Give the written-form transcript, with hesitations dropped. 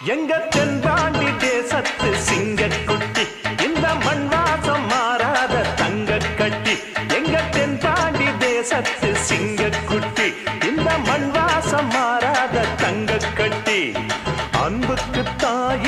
எங்க தென்பாண்டி தேசத்து சிங்கக்குட்டி இந்த மண் வாசம் மாறாத தங்க கட்டி எங்க தென்பாண்டி தேசத்து சிங்கக்குட்டி இந்த மண் வாசம் மாறாத தங்க கட்டி அன்புக்கு தாய்